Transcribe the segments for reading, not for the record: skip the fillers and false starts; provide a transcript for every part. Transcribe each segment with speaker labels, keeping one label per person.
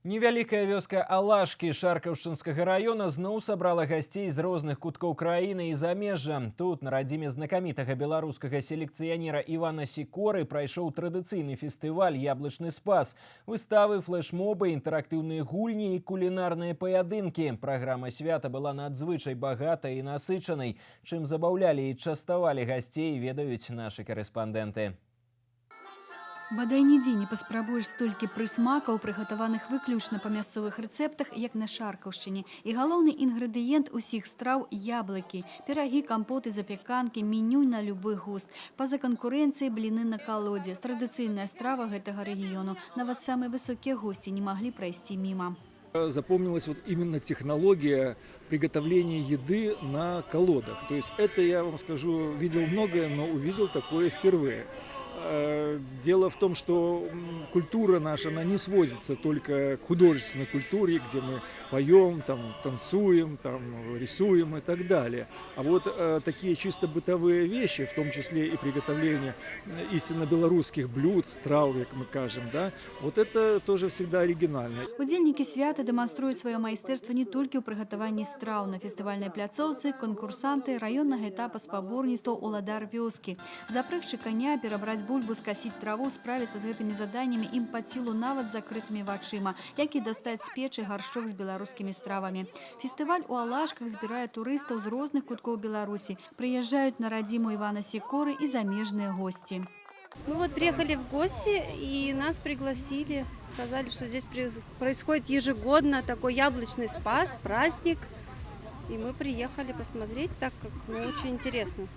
Speaker 1: Невялікая вёска Алашкі Шаркаўшчынскага района зноў сабрала гасцей з розных куткоў краіны і замежжа. Тут, на радзіме знакамітага беларускага селекцыянера Івана Сікоры, прайшоў традыцыйны фестываль «Яблычны спас». Выставы, флешмобы, інтэрактыўныя гульні і кулінарныя паядынкі. Праграма свята была надзвычай багатай і насычанай. Чым забаўлялі і частавалі гасцей, ведаюць нашы карэспандэнты.
Speaker 2: Бадай нідзе не паспрабуеш столькі прысмакаў, прыгатаваных выключна па мясцовых рэцэптах, як на Шаркаўшчыне. І галоўны інгрэдыент усіх страў – яблыкі. Пірагі, кампоты, запеканкі, меню на любы густ. Па-за канкурэнцыяй бліны на калодзе. Традыцыйная страва гэтага рэгіёну. Нават самыя высокія госці не маглі прайсці міма.
Speaker 3: Запомнилась вот именно технология приготовления еды на колодах. То есть это, я вам скажу, видел многое, но увидел такое впервые. Дело в том, что культура наша, она не сводится только к художественной культуре, где мы поем, там, танцуем, там, рисуем и так далее. А вот такие чисто бытовые вещи, в том числе и приготовление истинно белорусских блюд, страв, как мы кажем, да, вот это тоже всегда оригинально.
Speaker 2: Удзельнікі свята дэманструюць сваё майстэрства не толькі ў прыгатаванні страў. На фестывальнай пляцоўцы канкурсанты раённага этапа спаборніцтва «Уладар вёскі». Запрэгчы каня, перабраць бульбу, скасіць траву, справіцца з гэтымі заданнямі ім пад сілу нават закрытымі вачыма, як і дастаць з печы гаршчок з беларускімі стравамі. Фестываль у Алашках збірае турыстаў з розных куткоў Беларусі. Прыязджаюць на радзіму Івана Сікоры і замежныя гости.
Speaker 4: Мы вот приехали в гости и нас пригласили, сказали, что здесь происходит ежегодно такой яблочный спас, праздник. И мы приехали посмотреть, так как очень интересно.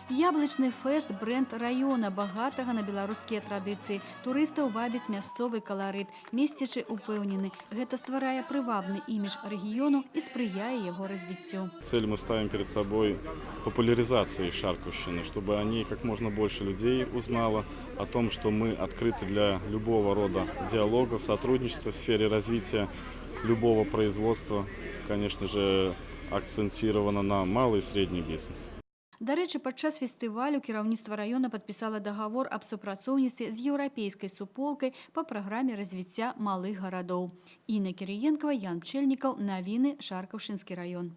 Speaker 2: Яблычны фэст – бренд раёна, багатага на беларускія традыцыі. Турыстаў вабіць мясцовы каларыт. Месцічы упэўнены. Гэта стварае прывабны імідж рэгіёну і спрыяе яго развіццю.
Speaker 5: Цель мы ставим перед собой популяризации Шаркаўшчыны, чтобы они как можно больше людей узнало о том, что мы открыты для любого рода диалога, сотрудничества в сфере развития любого производства. Конечно же, акцентировано на малый и средний бизнес.
Speaker 2: Дарэчы, падчас фестывалю кіраўніцтва раёна падпісала дагавор аб супрацоўніцтве з еўрапейскай суполкай па праграме развіцця малых гарадоў. Інна Кірыенкава, Ян Пчэльнікаў, навіны, Шаркаўшчынскі раён.